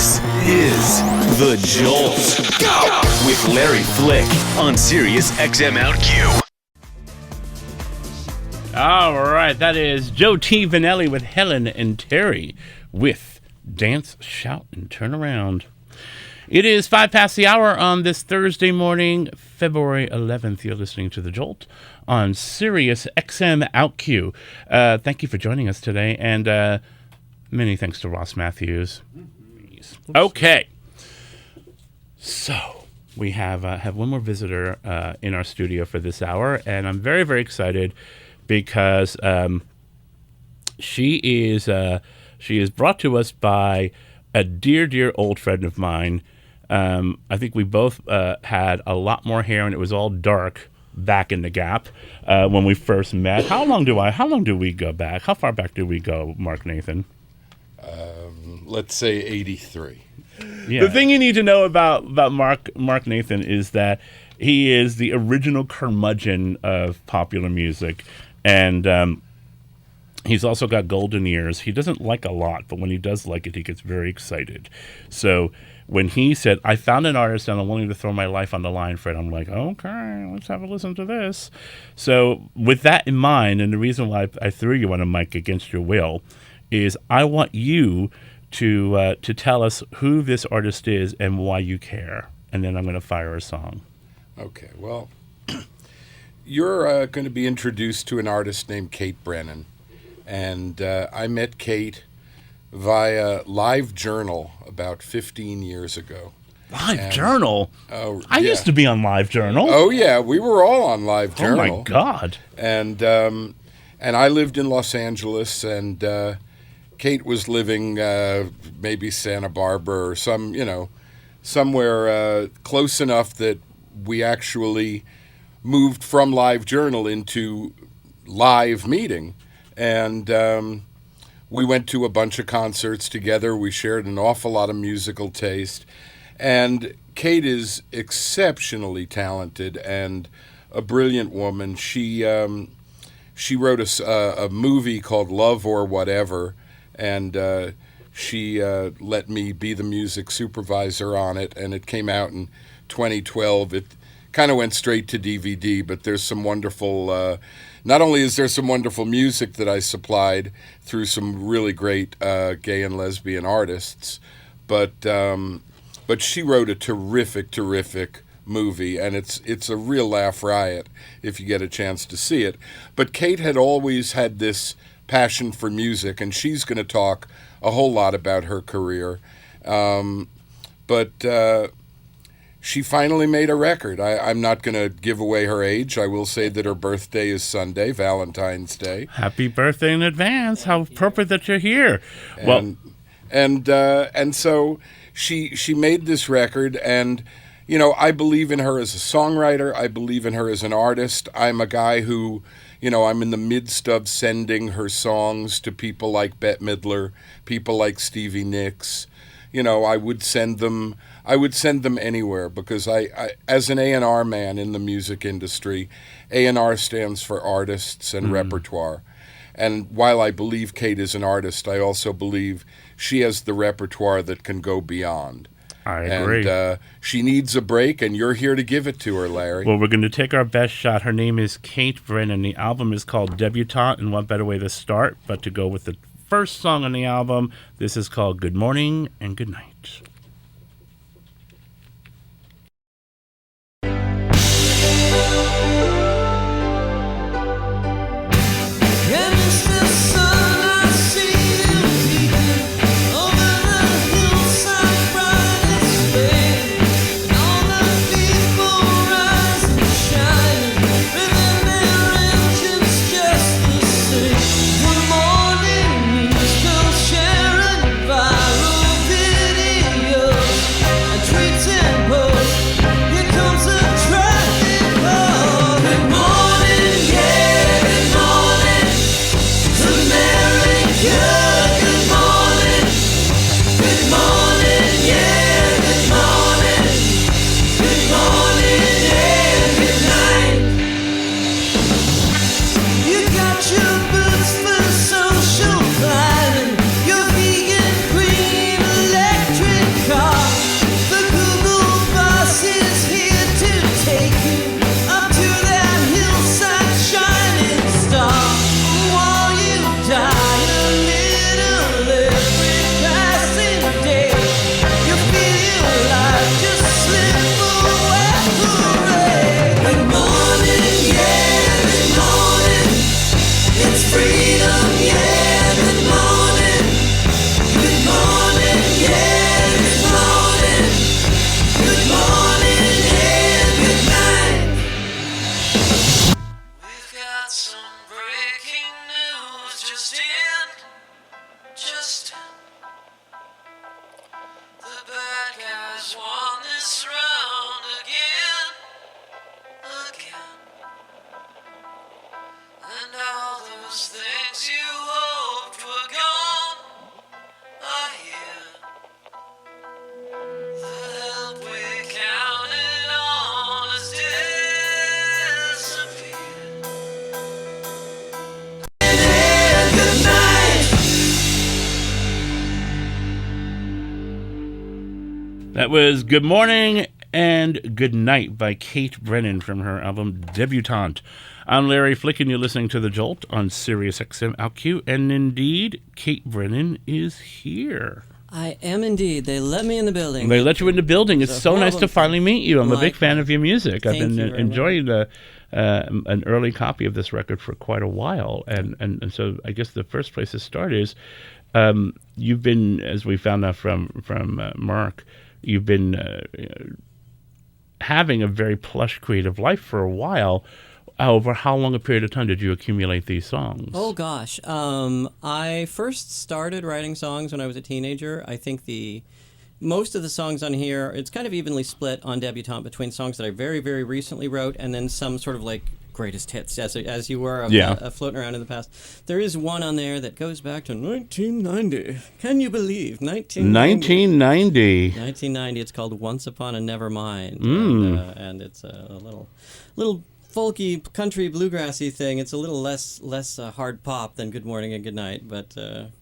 This is The Jolt. Go! With Larry Flick on SiriusXM OutQ. All right, that is Joe T. Vanelli with Helen and Terry with Dance, Shout, and Turn Around. It is 5 past the hour on this Thursday morning, February 11th. You're listening to The Jolt on SiriusXM OutQ. Thank you for joining us today, and many thanks to Ross Matthews. Okay, so we have one more visitor in our studio for this hour, and I'm very, very excited because she is brought to us by a dear old friend of mine. I think we both had a lot more hair, and it was all dark back in the Gap when we first met. How long do we go back? How far back do we go, Marc Nathan? Let's say 83. Yeah. The thing you need to know about Marc Nathan is that he is the original curmudgeon of popular music, and he's also got golden ears. He doesn't like a lot, but when he does like it, he gets very excited. So when he said, I found an artist and I'm willing to throw my life on the line for it, I'm like, okay, let's have a listen to this. So with that in mind, and the reason why I threw you on a mic against your will, is I want you to tell us who this artist is and why you care. And then I'm going to fire a song. Okay, well, you're going to be introduced to an artist named Cait Brennan. And I met Cait via Live Journal about 15 years ago. Live Journal? Oh, I used to be on Live Journal. Oh, yeah, we were all on Live Journal. Oh, my God. And I lived in Los Angeles, and Cait was living maybe Santa Barbara or somewhere close enough that we actually moved from Live Journal into Live Meeting. And we went to a bunch of concerts together. We shared an awful lot of musical taste. And Cait is exceptionally talented and a brilliant woman. She wrote a movie called Love or Whatever, and she let me be the music supervisor on it, and it came out in 2012. It kind of went straight to DVD, but there's some wonderful... Not only is there some wonderful music that I supplied through some really great gay and lesbian artists, but she wrote a terrific movie, and it's a real laugh riot if you get a chance to see it. But Cait had always had this passion for music, and she's going to talk a whole lot about her career. But she finally made a record. I'm not going to give away her age. I will say that her birthday is Sunday, Valentine's Day. Happy birthday in advance. How appropriate that you're here. And so she made this record, and I believe in her as a songwriter. I believe in her as an artist. I'm a guy who, I'm in the midst of sending her songs to people like Bette Midler, people like Stevie Nicks. I would send them anywhere because I as an A&R man in the music industry, A&R stands for artists and repertoire. And while I believe Cait is an artist, I also believe she has the repertoire that can go beyond. I agree. And she needs a break, and you're here to give it to her, Larry. Well, we're going to take our best shot. Her name is Cait Brennan. The album is called Debutante, and what better way to start but to go with the first song on the album. This is called Good Morning and Good Night. Sharing viral video. won this round again. And all those things you hoped were gone are here. The help we counted on has disappeared. Good night. That was Good Morning and Good Night by Cait Brennan from her album Debutante. I'm Larry Flick, and you're listening to The Jolt on SiriusXM OutQ. And indeed, Cait Brennan is here. I am indeed. They let me in the building. They let you in the building. It's so nice to finally meet you. I'm a big fan of your music. I've been enjoying an early copy of this record for quite a while. And so I guess the first place to start is you've been, as we found out from Marc, you've been having a very plush creative life for a while. Over how long a period of time did you accumulate these songs? Oh, gosh. I first started writing songs when I was a teenager. I think most of the songs on here, it's kind of evenly split on Debutante between songs that I very, very recently wrote and then some sort of like greatest hits, as you were floating around in the past. There is one on there that goes back to 1990. Can you believe? 1990. 1990. It's called Once Upon a Nevermind. And it's a little folky country bluegrassy thing. It's a little less hard pop than Good Morning and Good Night, but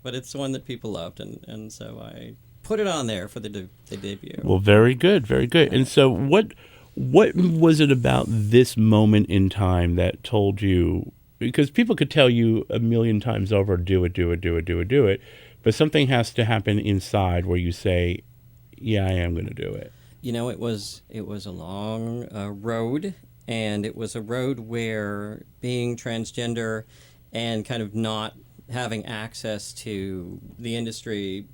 it's one that people loved, and so I put it on there for the debut. Well, very good, very good. And so what was it about this moment in time that told you, because people could tell you a million times over, do it, but something has to happen inside where you say, yeah, I am going to do it. You know, it was a long road. And it was a road where being transgender and kind of not having access to the industry,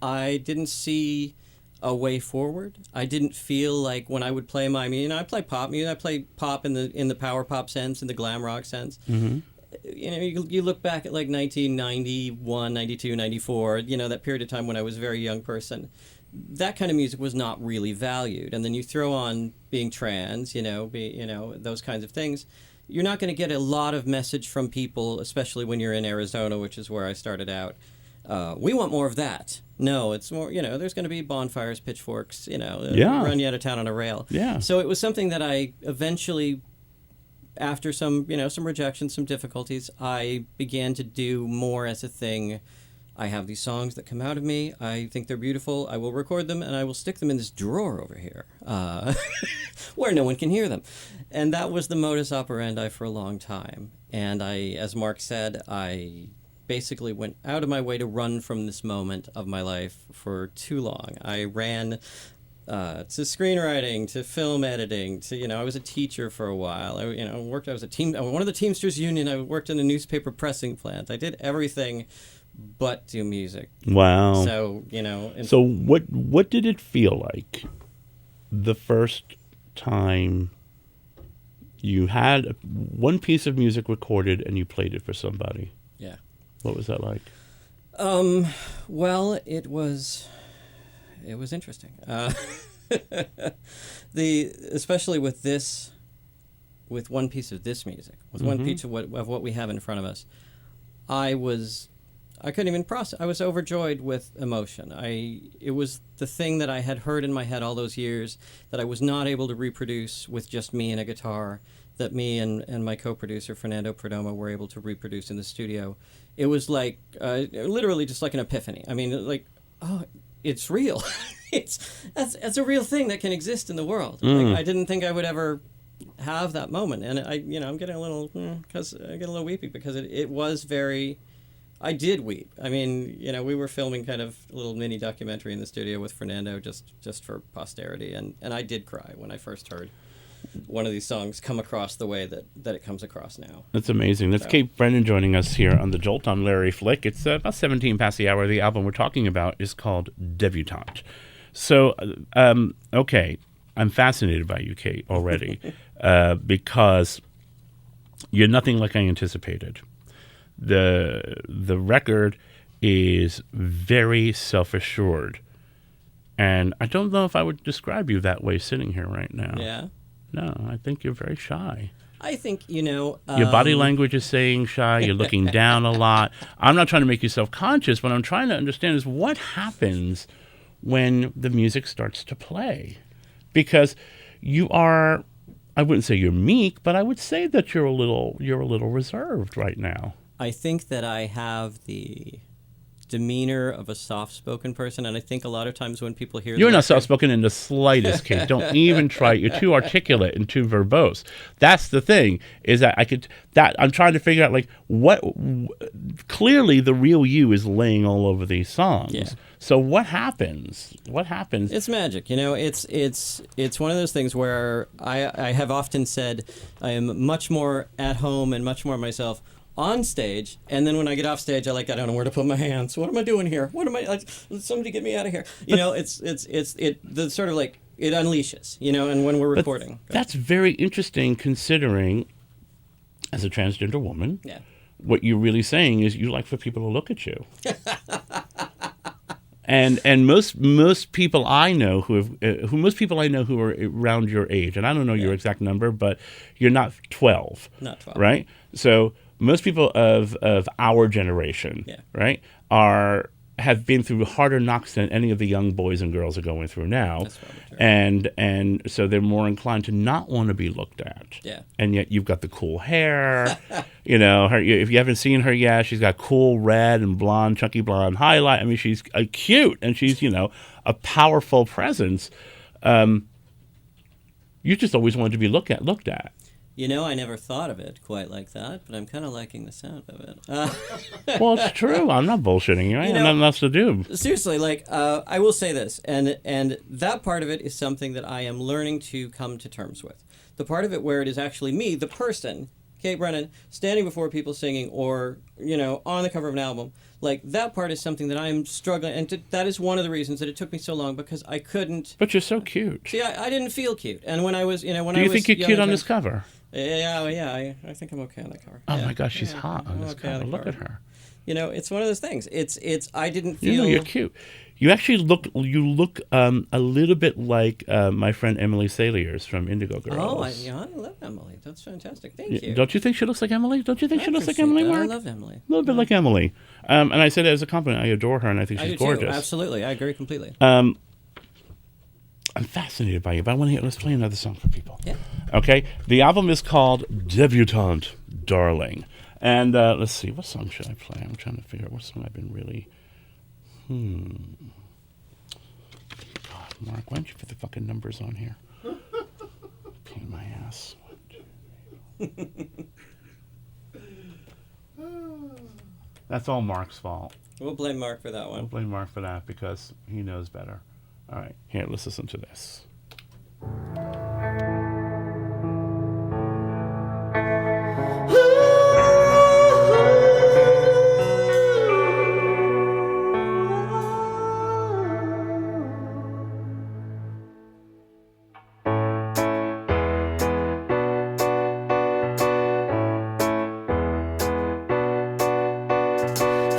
I didn't see a way forward. I didn't feel like when I would play I play pop music. I play pop in the power pop sense, in the glam rock sense. Mm-hmm. You know, you look back at like 1991, 92, 94, you know, that period of time when I was a very young person. That kind of music was not really valued. And then you throw on being trans, those kinds of things. You're not going to get a lot of message from people, especially when you're in Arizona, which is where I started out. We want more of that. No, it's more, there's going to be bonfires, pitchforks, run you out of town on a rail. Yeah. So it was something that I eventually, after some rejection, some difficulties, I began to do more as a thing. I have these songs that come out of me. I think they're beautiful. I will record them, and I will stick them in this drawer over here where no one can hear them. And that was the modus operandi for a long time. And as Marc said, I basically went out of my way to run from this moment of my life for too long. I ran to screenwriting, to film editing, to, I was a teacher for a while. I was one of the Teamsters Union. I worked in a newspaper pressing plant. I did everything but do music. Wow. So, So what did it feel like the first time you had one piece of music recorded and you played it for somebody? Yeah. What was that like? Well, it was interesting. Especially with one piece of this music, with one piece of what we have in front of us, I couldn't even process. I was overjoyed with emotion. It was the thing that I had heard in my head all those years that I was not able to reproduce with just me and a guitar, that me and my co-producer, Fernando Perdomo, were able to reproduce in the studio. It was like, literally just like an epiphany. I mean, like, oh, it's real. That's a real thing that can exist in the world. Like, I didn't think I would ever have that moment. And I'm getting a little, because I get a little weepy because it was very... I did weep. I mean, we were filming kind of a little mini documentary in the studio with Fernando just for posterity, and I did cry when I first heard one of these songs come across the way that it comes across now. That's amazing. That's Cait Brennan joining us here on The Jolt. I'm Larry Flick. It's about 17 past the hour. The album we're talking about is called Debutante. So, okay, I'm fascinated by you, Cait, already, because you're nothing like I anticipated. The record is very self-assured, And I don't know if I would describe you that way sitting here right now. Yeah. No, I think you're very shy. I think, Your body language is saying shy. You're looking down a lot. I'm not trying to make you self-conscious. What I'm trying to understand is what happens when the music starts to play. Because you are, I wouldn't say you're meek, but I would say that you're a little reserved right now. I think that I have the demeanor of a soft-spoken person, and I think a lot of times when people hear You're not soft-spoken in the slightest, Cait. Don't even try. You're too articulate and too verbose. That's the thing, is that I'm trying to figure out, like, clearly the real you is laying all over these songs. Yeah. So what happens? What happens? It's magic. It's one of those things where I have often said I am much more at home and much more myself on stage, and then when I get off stage, I don't know where to put my hands. What am I doing here? What am I like? Somebody get me out of here. The sort of like it unleashes, and when we're recording. That's very interesting, considering as a transgender woman, yeah, what you're really saying is you like for people to look at you. And most people I know who are around your age, and I don't know your exact number, but you're not 12. Not 12. Right? So most people of our generation, right, have been through harder knocks than any of the young boys and girls are going through now. That's probably true. And so they're more inclined to not want to be looked at. Yeah. And yet you've got the cool hair. If you haven't seen her yet, she's got cool red and blonde, chunky blonde highlight. I mean, she's cute, and she's, a powerful presence. You just always wanted to be looked at. I never thought of it quite like that, but I'm kind of liking the sound of it. Well, it's true. I'm not bullshitting you. I have nothing else to do. Seriously, I will say this, and that part of it is something that I am learning to come to terms with. The part of it where it is actually me, the person, Cait Brennan, standing before people singing, or on the cover of an album, like that part is something that I'm struggling, and that is one of the reasons that it took me so long, because I couldn't. But you're so cute. See, I didn't feel cute, and when I was, Do you think you're cute on this cover? Yeah, I think I'm okay on the cover. Oh my gosh, she's hot on this cover. Look at her. It's one of those things. I didn't feel. You're cute. You actually look a little bit like my friend Emily Saliers from Indigo Girls. Oh, I love Emily. That's fantastic. Thank you. Don't you think she looks like Emily? Don't you think she looks like Emily, Mark? I love Emily. A little bit like Emily. And I said it as a compliment. I adore her, and I think she's gorgeous. Too. Absolutely, I agree completely. I'm fascinated by you, but let's play another song for people. Yeah. Okay? The album is called Debutante, Darling. And let's see, what song should I play? I'm trying to figure out what song I've been really... God, Mark, why don't you put the fucking numbers on here? Pain in my ass. 1, 2, 3. That's all Mark's fault. We'll blame Mark for that one. We'll blame Mark for that because he knows better. All right, here, let's listen to this.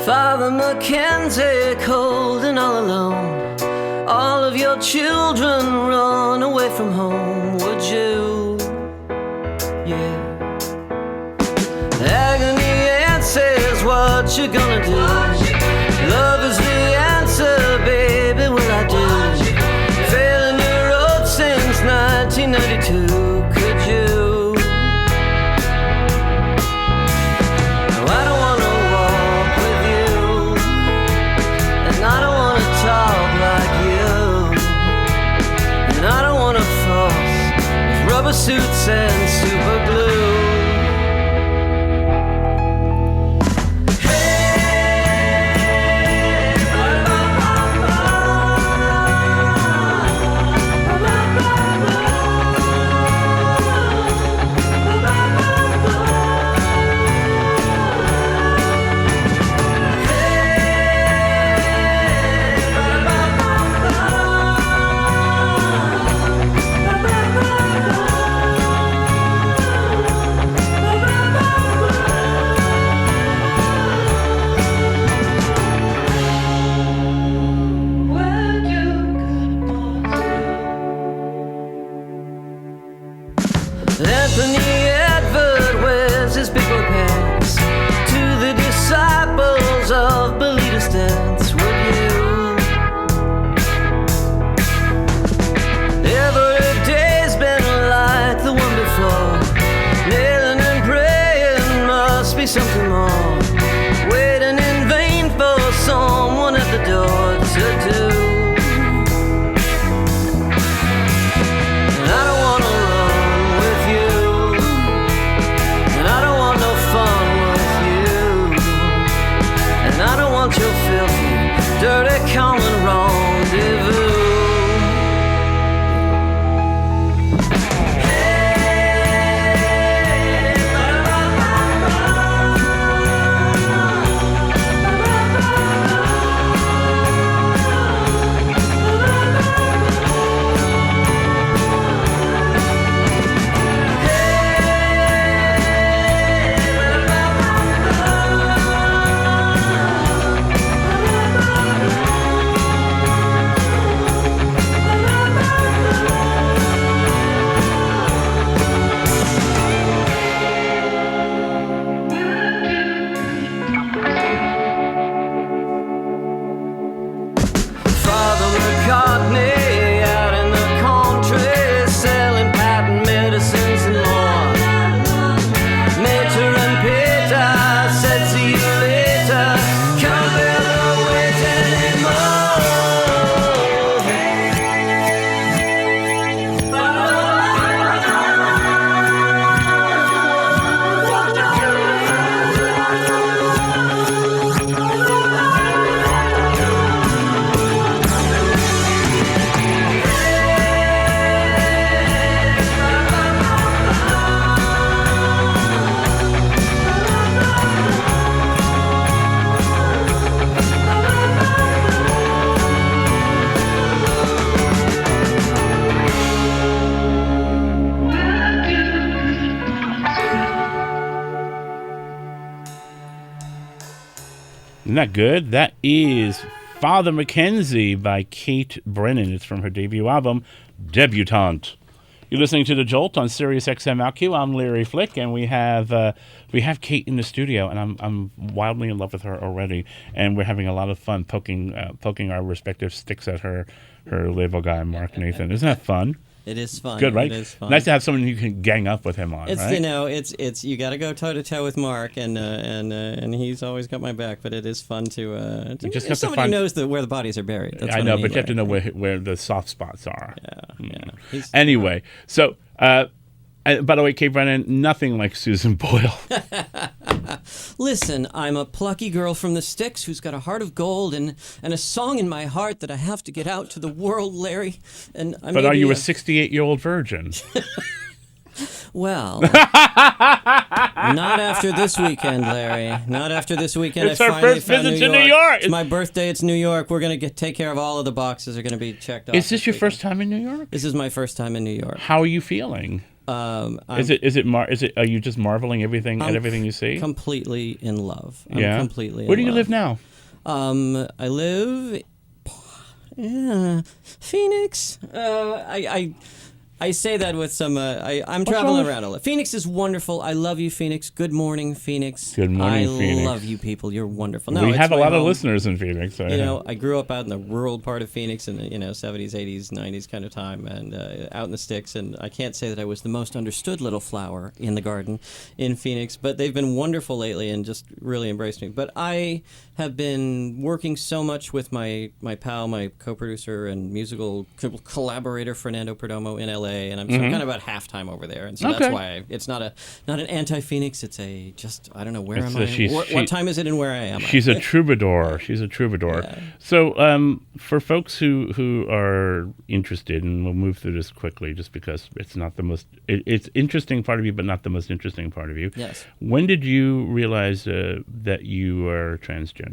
Father McKenzie, cold and all alone. All of your children run away from home, would you? Yeah. Agony answers what you gonna do. Love is the answer, baby, will I do? Failing your road since 1992, could you? No, I don't wanna walk with you, and I don't wanna talk like you, and I don't wanna fuss with rubber suits and super glue. Hey, Isn't that good? That is Father McKenzie by Cait Brennan. It's from her debut album, Debutante. You're listening to The Jolt on SiriusXM OutQ. I'm Larry Flick, and we have Cait in the studio, and I'm wildly in love with her already, and we're having a lot of fun poking our respective sticks at her label guy, Marc Nathan. Isn't that fun? It is fun. Good, right? It is fun. Nice to have someone you can gang up with him on, It's right? it's you got to go toe to toe with Marc, and he's always got my back. But it is fun to just have to somebody find- knows where the bodies are buried. That's I what know, mean, but you have to know right? where the soft spots are. Yeah. Anyway, so by the way, Cait Brennan, nothing like Susan Boyle. Listen, I'm a plucky girl from the sticks who's got a heart of gold and a song in my heart that I have to get out to the world, Larry. And But are you a 68-year-old virgin? Well, not after this weekend, Larry. Not after this weekend. It's I our finally first found visit to New York. It's my birthday. It's New York. We're gonna take care of all of the boxes. Are gonna be checked off. Is this your weekend. first time in New York? This is my first time in New York. How are you feeling? Are you just marveling at everything you see? Completely in love. I'm Yeah. completely. Where do in you love. live now? I live, Phoenix. I say that with some. I'm traveling around a lot. Phoenix is wonderful. I love you, Phoenix. Good morning, Phoenix. Good morning, Phoenix. I love you people. You're wonderful. No, We it's have a my lot of home. listeners in Phoenix. So You know, I grew up out in the rural part of Phoenix in the 70s, 80s, 90s kind of time, and out in the sticks. And I can't say that I was the most understood little flower in the garden in Phoenix, but they've been wonderful lately and just really embraced me. But I have been working so much with my pal, my co-producer and musical collaborator Fernando Perdomo in LA, and I'm kind of about halftime over there, and so that's why it's not an anti-Phoenix. It's a just I don't know where am I? What time is it and where I am? She's a troubadour. She's a troubadour. Yeah. So for folks who are interested, and we'll move through this quickly, just because it's not the most it's interesting part of you, but not the most interesting part of you. Yes. When did you realize that you are transgender?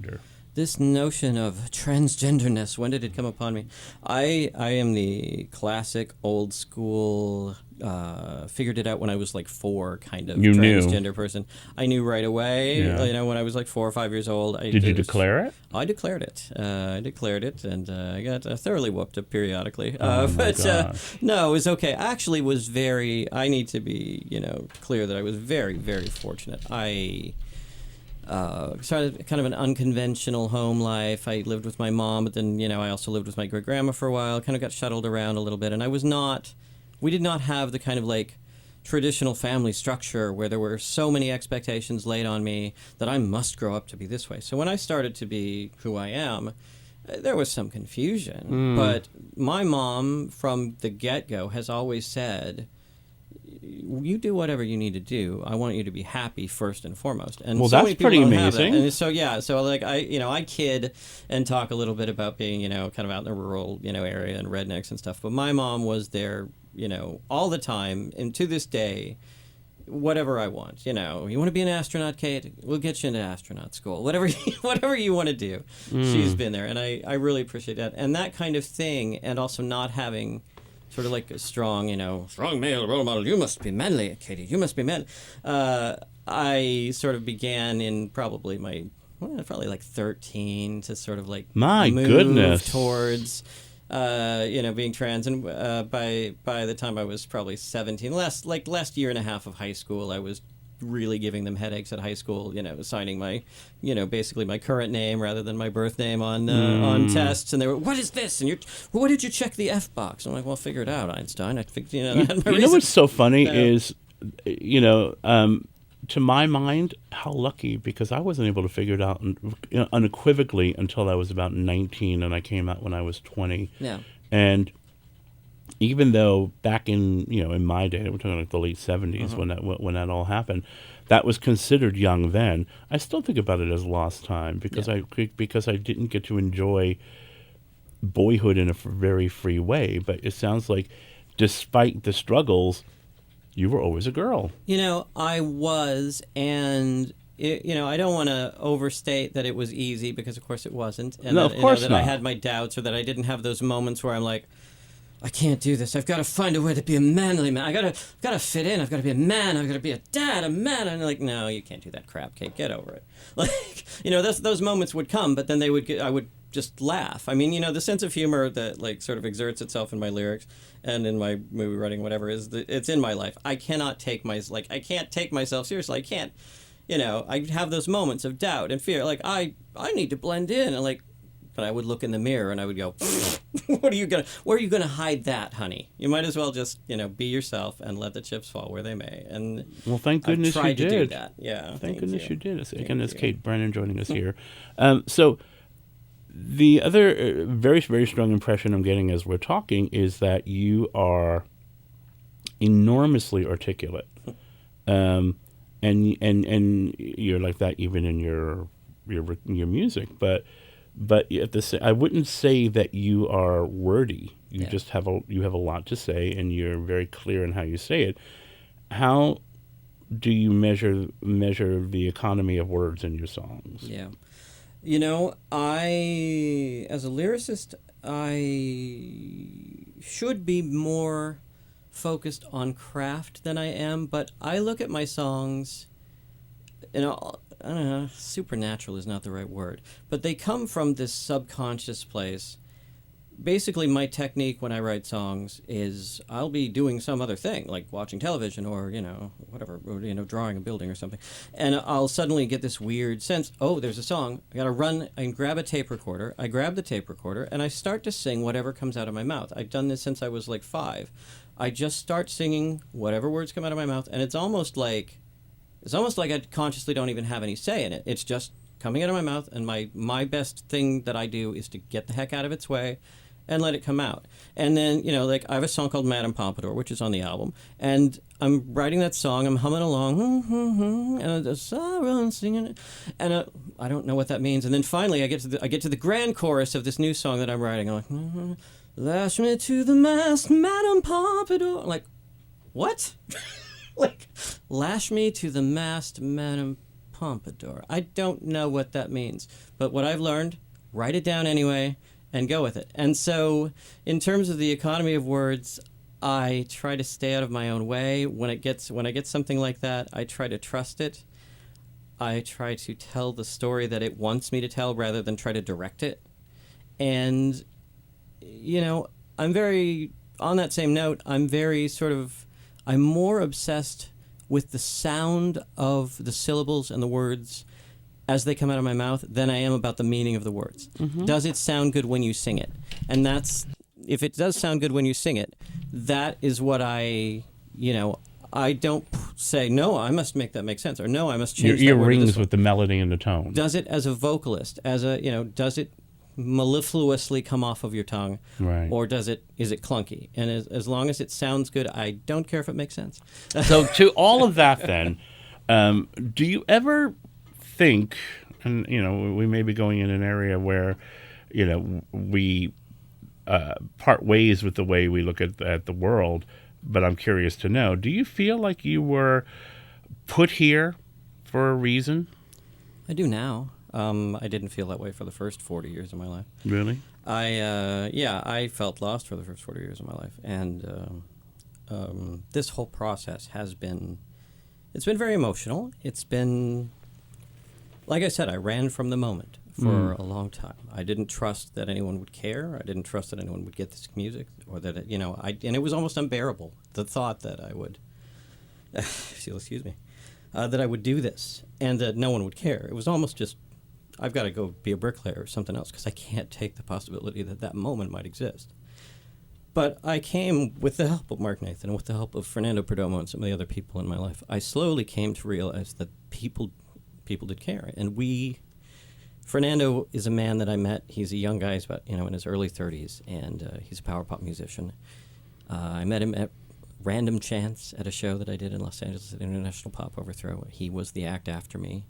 This notion of transgenderness, when did it come upon me? I am the classic old school, figured it out when I was like 4 kind of transgender person. I knew right away, when I was like 4 or 5 years old. Did you declare it? I declared it. And I got thoroughly whooped up periodically. No, it was okay. I actually was I need to be, clear that I was very, very fortunate. I started kind of an unconventional home life. I lived with my mom, but then, I also lived with my great-grandma for a while, kind of got shuttled around a little bit, and we did not have the kind of, like, traditional family structure where there were so many expectations laid on me that I must grow up to be this way. So when I started to be who I am, there was some confusion, but my mom, from the get-go, has always said, you do whatever you need to do. I want you to be happy first and foremost. And well, so that's many people pretty don't have that. amazing. And so like I kid and talk a little bit about being kind of out in the rural area and rednecks and stuff. But my mom was there all the time, and to this day, whatever I want. You want to be an astronaut, Cait? We'll get you into astronaut school. Whatever you want to do. She's been there, and I really appreciate that. And that kind of thing, and also not having sort of like a strong male role model. You must be manly, Katie. You must be manly. I sort of began in probably like 13 to sort of like move towards being trans, and by the time I was probably 17, last year and a half of high school, I was really giving them headaches at high school, signing my, basically my current name rather than my birth name on tests. And they were, what is this? And what did you check the F box? I'm like, well, figure it out, Einstein. I think, I had my reasons. What's so funny is, to my mind, how lucky, because I wasn't able to figure it out unequivocally until I was about 19, and I came out when I was 20. Yeah. And even though back in my day, we're talking like the late 70s when that all happened, that was considered young then. I still think about it as lost time because I didn't get to enjoy boyhood in a very free way. But it sounds like, despite the struggles, you were always a girl. I was, and I don't want to overstate that it was easy, because of course it wasn't. And no, of course that not. I had my doubts, or that I didn't have those moments where I'm like, I can't do this. I've got to find a way to be a manly man. I've got to fit in. I've got to be a man. I've got to be a dad, a man. And like, no, you can't do that crap, Cait. Get over it. Like, those moments would come, but then I would just laugh. I mean, the sense of humor that like sort of exerts itself in my lyrics and in my movie writing, whatever, it's in my life. I can't take myself seriously. I can't, I have those moments of doubt and fear. Like I need to blend in, and like, but I would look in the mirror and I would go, where are you gonna hide that, honey? You might as well just, be yourself and let the chips fall where they may. And well, thank goodness you did. To do that. Yeah. Thank goodness you did. Again, it's Cait Brennan joining us here. So the other very, very strong impression I'm getting as we're talking is that you are enormously articulate. And you're like that even in your music, but I wouldn't say that you are wordy. You just have a lot to say, and you're very clear in how you say it. How do you measure the economy of words in your songs? Yeah, as a lyricist, I should be more focused on craft than I am, but I look at my songs, I don't know, supernatural is not the right word, but they come from this subconscious place. Basically, my technique when I write songs is I'll be doing some other thing, like watching television or, whatever, or, drawing a building or something. And I'll suddenly get this weird sense, oh, there's a song. I got to run and grab a tape recorder. I grab the tape recorder and I start to sing whatever comes out of my mouth. I've done this since I was like 5. I just start singing whatever words come out of my mouth, and it's almost like I consciously don't even have any say in it. It's just coming out of my mouth, and my best thing that I do is to get the heck out of its way and let it come out. And then, like I have a song called Madame Pompadour, which is on the album, and I'm writing that song, I'm humming along, and just singing it, and I don't know what that means. And then finally I get to the grand chorus of this new song that I'm writing. I'm like, lash me to the mast, Madame Pompadour. I'm like, what? Like, lash me to the mast, Madame Pompadour. I don't know what that means, but what I've learned, write it down anyway and go with it. And so in terms of the economy of words, I try to stay out of my own way. When I get something like that, I try to trust it. I try to tell the story that it wants me to tell rather than try to direct it. And, I'm very, on that same note, I'm more obsessed with the sound of the syllables and the words as they come out of my mouth than I am about the meaning of the words. Mm-hmm. Does it sound good when you sing it? And if it does sound good when you sing it, that is what I don't say, no, I must make that make sense, or no, I must change your that word. rings with the melody and the tone. Does it as a vocalist, does it mellifluously come off of your tongue, right? Or is it clunky? And as long as it sounds good, I don't care if it makes sense. So to all of that then, do you ever think, and we may be going in an area where we part ways with the way we look at the world, but I'm curious to know, do you feel like you were put here for a reason? I do now. I didn't feel that way for the first 40 years of my life. Really? I felt lost for the first 40 years of my life. And this whole process it's been very emotional. It's been, like I said, I ran from the moment for a long time. I didn't trust that anyone would care. I didn't trust that anyone would get this music, or that, and it was almost unbearable, the thought that I would, excuse me, that I would do this and that no one would care. It was almost just, I've got to go be a bricklayer or something else because I can't take the possibility that moment might exist. But I came, with the help of Marc Nathan and with the help of Fernando Perdomo and some of the other people in my life, I slowly came to realize that people did care. And Fernando is a man that I met. He's a young guy. He's about, in his early 30s, and he's a power pop musician. I met him at random chance at a show that I did in Los Angeles at International Pop Overthrow. He was the act after me.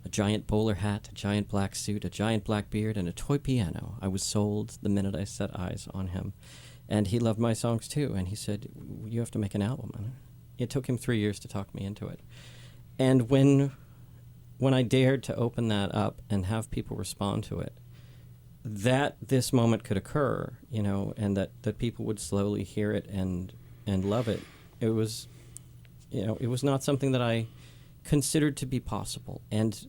A giant bowler hat, a giant black suit, a giant black beard, and a toy piano. I was sold the minute I set eyes on him. And he loved my songs too, and he said, you have to make an album. And it took him 3 years to talk me into it. And when I dared to open that up and have people respond to it, that this moment could occur, and that people would slowly hear it and love it. It was, it was not something that I considered to be possible. And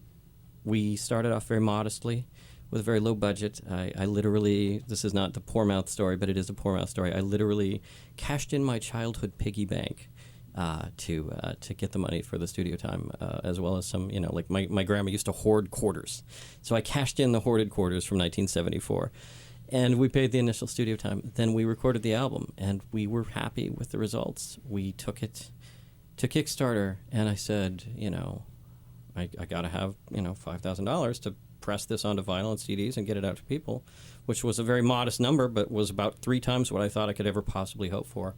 we started off very modestly with a very low budget. I literally, this is not the poor mouth story, but it is a poor mouth story. I literally cashed in my childhood piggy bank to get the money for the studio time, as well as some, like my grandma used to hoard quarters. So I cashed in the hoarded quarters from 1974. And we paid the initial studio time. Then we recorded the album, and we were happy with the results. We took it to Kickstarter, and I said, I got to have, $5,000 to press this onto vinyl and CDs and get it out to people, which was a very modest number, but was about 3 times what I thought I could ever possibly hope for.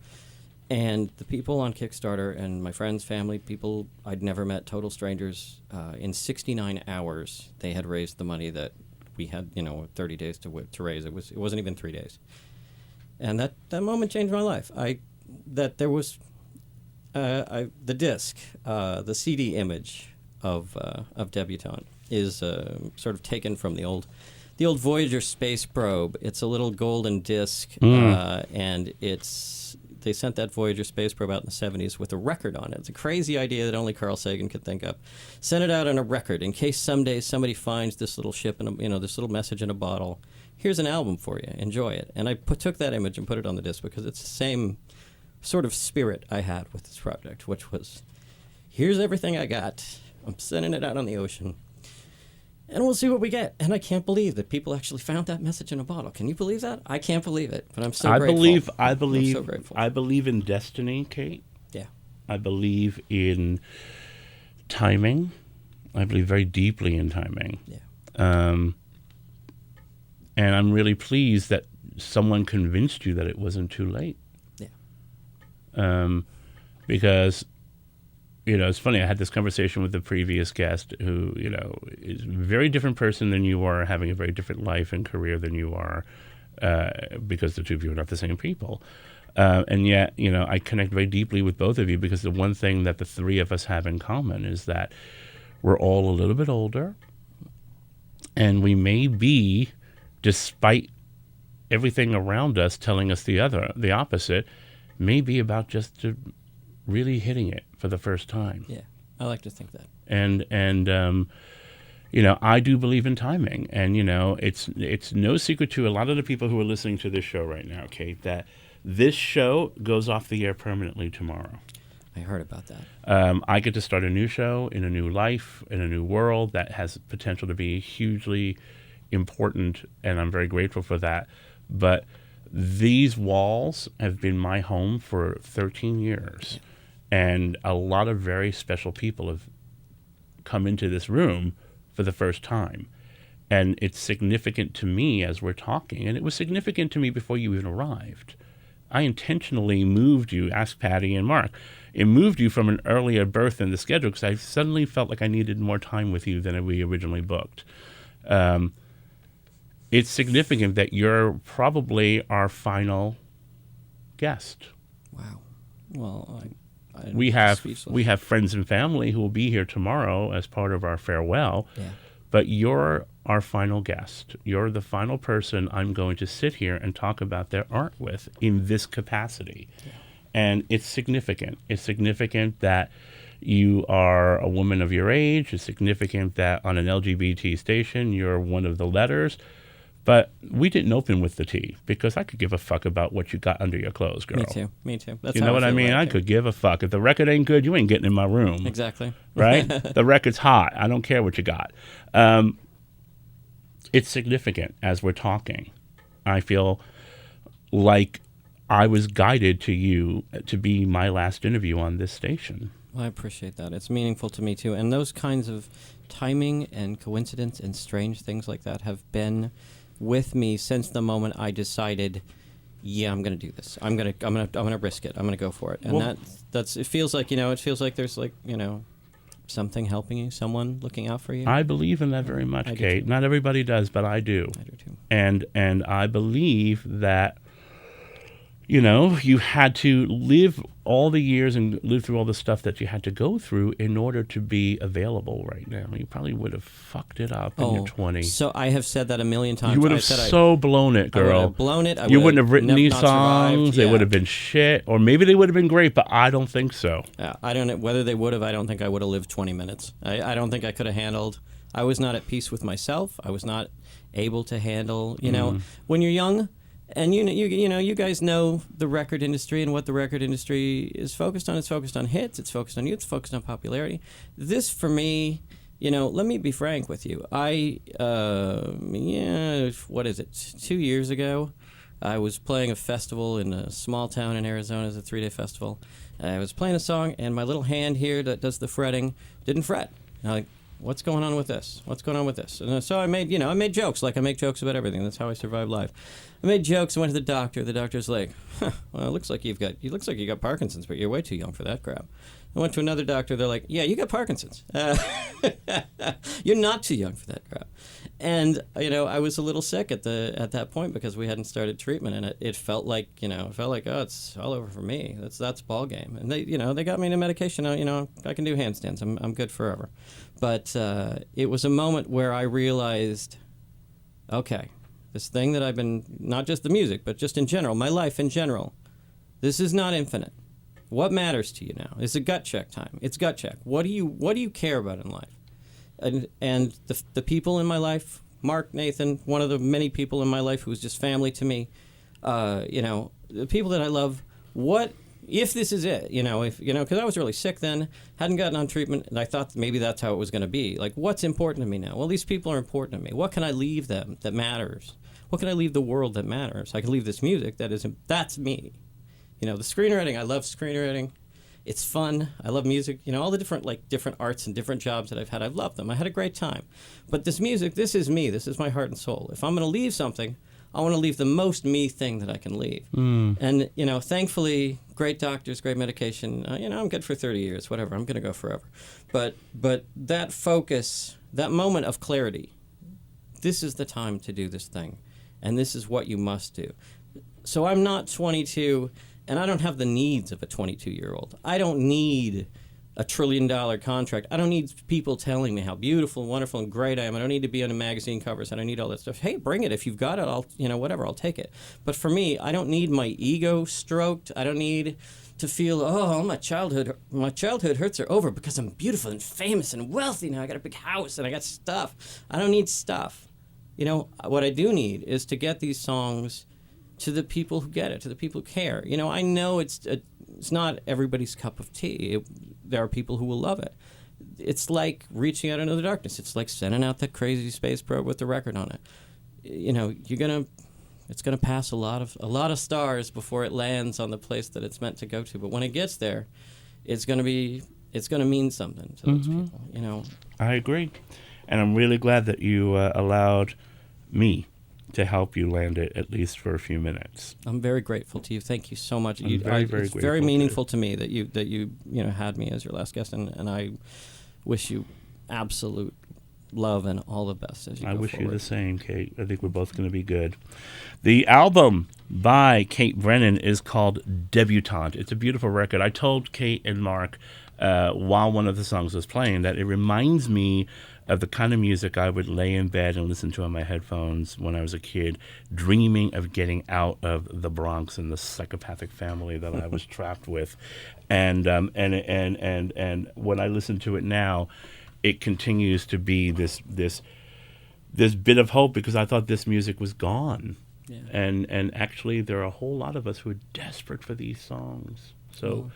And the people on Kickstarter and my friends, family, people I'd never met, total strangers, in 69 hours, they had raised the money that we had, 30 days to raise. It wasn't even 3 days. And that moment changed my life. There was the disc, the CD image of Debutante is sort of taken from the old Voyager space probe. It's a little golden disc, and they sent that Voyager space probe out in the 70s with a record on it. It's a crazy idea that only Carl Sagan could think up. Sent it out on a record in case someday somebody finds this little ship and this little message in a bottle. Here's an album for you. Enjoy it. And I took that image and put it on the disc because it's the same sort of spirit I had with this project, which was, here's everything I got. I'm sending it out on the ocean, and we'll see what we get. And I can't believe that people actually found that message in a bottle. Can you believe that? I can't believe it, but I'm so grateful. I'm so grateful. I believe in destiny, Cait. Yeah. I believe in timing. I believe very deeply in timing. Yeah. And I'm really pleased that someone convinced you that it wasn't too late. Yeah. Because, it's funny. I had this conversation with the previous guest who, is a very different person than you are, having a very different life and career than you are, because the two of you are not the same people. And yet, I connect very deeply with both of you because the one thing that the three of us have in common is that we're all a little bit older, and we may be, despite everything around us telling us the opposite, may be about just really hitting it for the first time. Yeah, I like to think that. And I do believe in timing. And, it's no secret to a lot of the people who are listening to this show right now, Cait, that this show goes off the air permanently tomorrow. I heard about that. I get to start a new show in a new life, in a new world that has potential to be hugely important, and I'm very grateful for that. But these walls have been my home for 13 years. Yeah. And a lot of very special people have come into this room for the first time. And it's significant to me as we're talking. And it was significant to me before you even arrived. I intentionally moved you, ask Patty and Mark. It moved you from an earlier birth in the schedule because I suddenly felt like I needed more time with you than we originally booked. It's significant that you're probably our final guest. Wow. Well, we have friends and family who will be here tomorrow as part of our farewell. Yeah. But you're our final guest. You're the final person I'm going to sit here and talk about their art with in this capacity. Yeah. And it's significant. It's significant that you are a woman of your age. It's significant that on an LGBT station, you're one of the letters. But we didn't open with the T because I could give a fuck about what you got under your clothes, girl. Me too. That's you know what I mean? I could give a fuck. If the record ain't good, you ain't getting in my room. Exactly. Right? The record's hot. I don't care what you got. It's significant as we're talking. I feel like I was guided to you to be my last interview on this station. Well, I appreciate that. It's meaningful to me, too. And those kinds of timing and coincidence and strange things like that have been with me since the moment I decided, yeah, I'm going to do this. I'm going to risk it. I'm going to go for it. And that's it feels like, there's something helping you, someone looking out for you. I believe in that very much, Cait. Not everybody does, but I do. I do too. And I believe that you had to live all the years and lived through all the stuff that you had to go through in order to be available right now. You probably would have fucked it up in your 20s. So I have said that a million times. You would have blown it, girl. I would have blown it. You wouldn't have written these songs. Yeah. They would have been shit. Or maybe they would have been great, but I don't think so. I don't know whether they would have. I don't think I would have lived 20 minutes. I don't think I could have handled. I was not at peace with myself. I was not able to handle, when you're young. And you guys know the record industry and what the record industry is focused on. It's focused on hits. It's focused on youth. It's focused on popularity. This, for me, let me be frank with you. What is it? 2 years ago, I was playing a festival in a small town in Arizona. It's a 3-day festival. I was playing a song, and my little hand here that does the fretting didn't fret. And I'm like, what's going on with this? What's going on with this? And so I made jokes. Like I make jokes about everything. That's how I survive life. I made jokes. I went to the doctor. The doctor's like, well, it looks like you got Parkinson's, but you're way too young for that crap. I went to another doctor. They're like, yeah, you got Parkinson's. You're not too young for that crap. And I was a little sick at that point because we hadn't started treatment, and it felt like oh, it's all over for me. That's ball game. And they got me into medication. I can do handstands. I'm good forever. But it was a moment where I realized, okay, this thing that I've been, not just the music, but just in general, my life in general, this is not infinite. What matters to you now? It's a gut check time. It's gut check. What do you care about in life? And the people in my life, Marc Nathan, one of the many people in my life who's just family to me, the people that I love, if this is it, because I was really sick then, hadn't gotten on treatment, and I thought maybe that's how it was going to be. Like, what's important to me now? Well, these people are important to me. What can I leave them that matters? What can I leave the world that matters? I can leave this music that's me. The screenwriting, I love screenwriting. It's fun. I love music. All the different arts and different jobs that I've had, I've loved them. I had a great time. But this music, this is me. This is my heart and soul. If I'm going to leave something, I want to leave the most me thing that I can leave. And, thankfully, great doctors, great medication. I'm good for 30 years, whatever. I'm going to go forever. But that focus, that moment of clarity, this is the time to do this thing. And this is what you must do. So I'm not 22, and I don't have the needs of a 22-year-old. I don't need a $1 trillion contract. I don't need people telling me how beautiful and wonderful and great I am. I don't need to be on a magazine covers. I don't need all that stuff. Hey, bring it. If you've got it, I'll take it. But for me, I don't need my ego stroked. I don't need to feel, my childhood hurts are over because I'm beautiful and famous and wealthy now. I got a big house and I got stuff. I don't need stuff. What I do need is to get these songs to the people who get it, to the people who care. I know it's not everybody's cup of tea. There are people who will love it. It's like reaching out into the darkness. It's like sending out that crazy space probe with the record on it. It's gonna pass a lot of stars before it lands on the place that it's meant to go to. But when it gets there, it's gonna mean something to those people. I agree, and I'm really glad that you allowed me to help you land it, at least for a few minutes. I'm very grateful to you. Thank you so much. Very grateful. It's very meaningful to me that you had me as your last guest, and I wish you absolute love and all the best as you go forward. I wish you the same, Cait. I think we're both going to be good. The album by Cait Brennan is called Debutante. It's a beautiful record. I told Cait and Marc while one of the songs was playing that it reminds me of the kind of music I would lay in bed and listen to on my headphones when I was a kid, dreaming of getting out of the Bronx and the psychopathic family that I was trapped with. And when I listen to it now, it continues to be this bit of hope, because I thought this music was gone. Yeah. And actually there are a whole lot of us who are desperate for these songs. So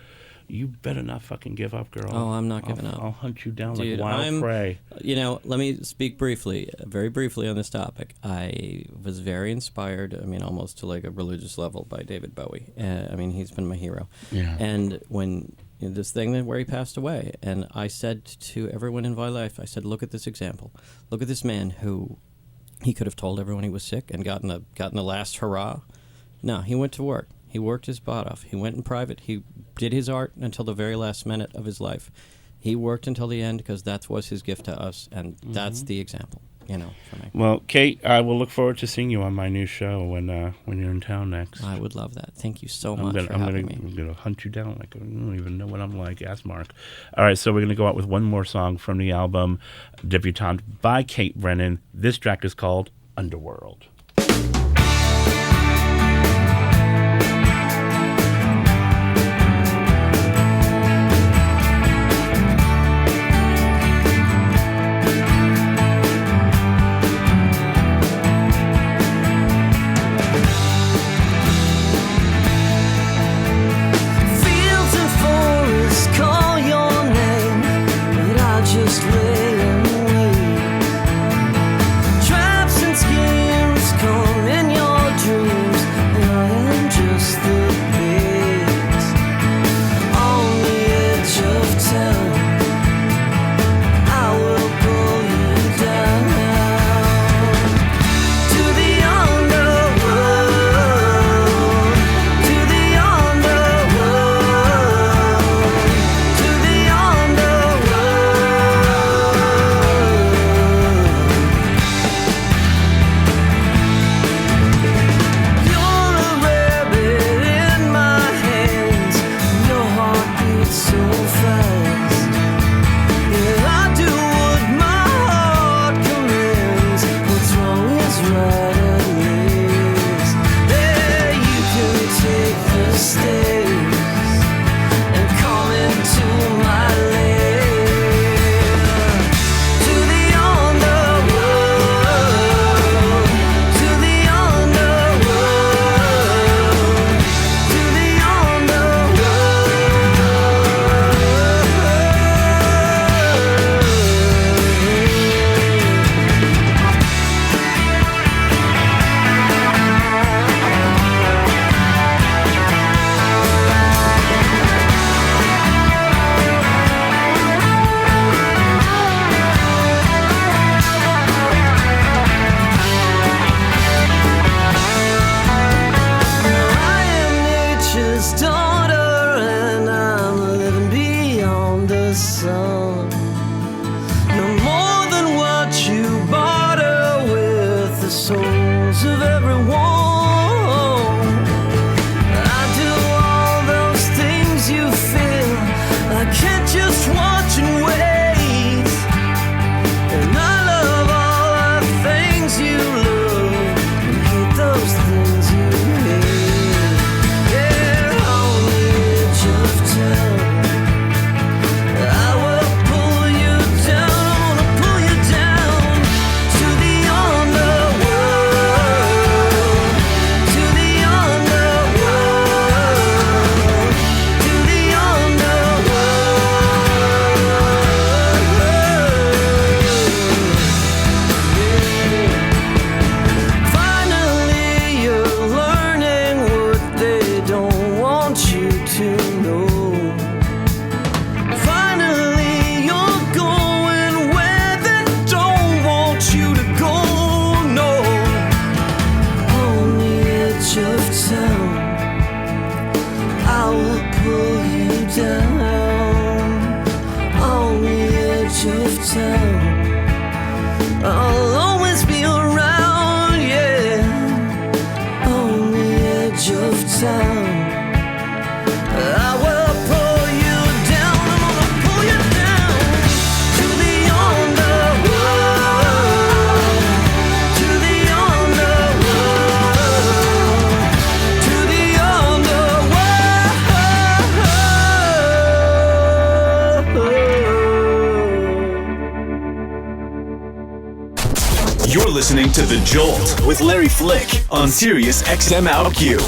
you better not fucking give up, girl. Oh, I'm not giving up. I'll hunt you down like wild prey. Let me speak very briefly on this topic. I was very inspired, almost to like a religious level, by David Bowie. He's been my hero. Yeah. And when this thing where he passed away, and I said to everyone in my life, I said, look at this example. Look at this man who he could have told everyone he was sick and gotten the last hurrah. No, he went to work. He worked his butt off. He went in private. He did his art until the very last minute of his life. He worked until the end because that was his gift to us, and that's the example. for me. Well, Cait, I will look forward to seeing you on my new show when you're in town next. I would love that. Thank you so much for having me. I'm gonna hunt you down. Like I don't even know what I'm like. Ask Mark. All right, so we're gonna go out with one more song from the album Debutante by Cait Brennan. This track is called Underworld. Traps and schemes come in your dreams, and I am just the base on the edge of town. I will pull you down to the underworld, to the underworld, to the underworld. You're a rabbit in my hands, your heart beats so fast. Yeah, I do what my heart commands. What's wrong is right at least. There you can take the stairs and come into my lair. To the underworld, to the underworld, to the I am nature's daughter, and I'm living beyond the sun. No more than what you barter with the souls of everyone. I do all those things you feel. I can't just watch and wait. And I love all the things you love and hate those things you hate. Yeah, on the edge of town, I will pull you down. I wanna pull you down to the underworld, to the underworld, to the underworld. Finally, you're learning what they don't want you to know. Finally, you're going where they don't want you to go. No, on the edge of town, I will pull you down. On the edge of town, I'll always be around, yeah. On the edge of town, I will pull you down. I'm gonna pull you down to the underworld, to the underworld, to the underworld. You're listening to The Jolt with Larry Flick on SiriusXM OutQ.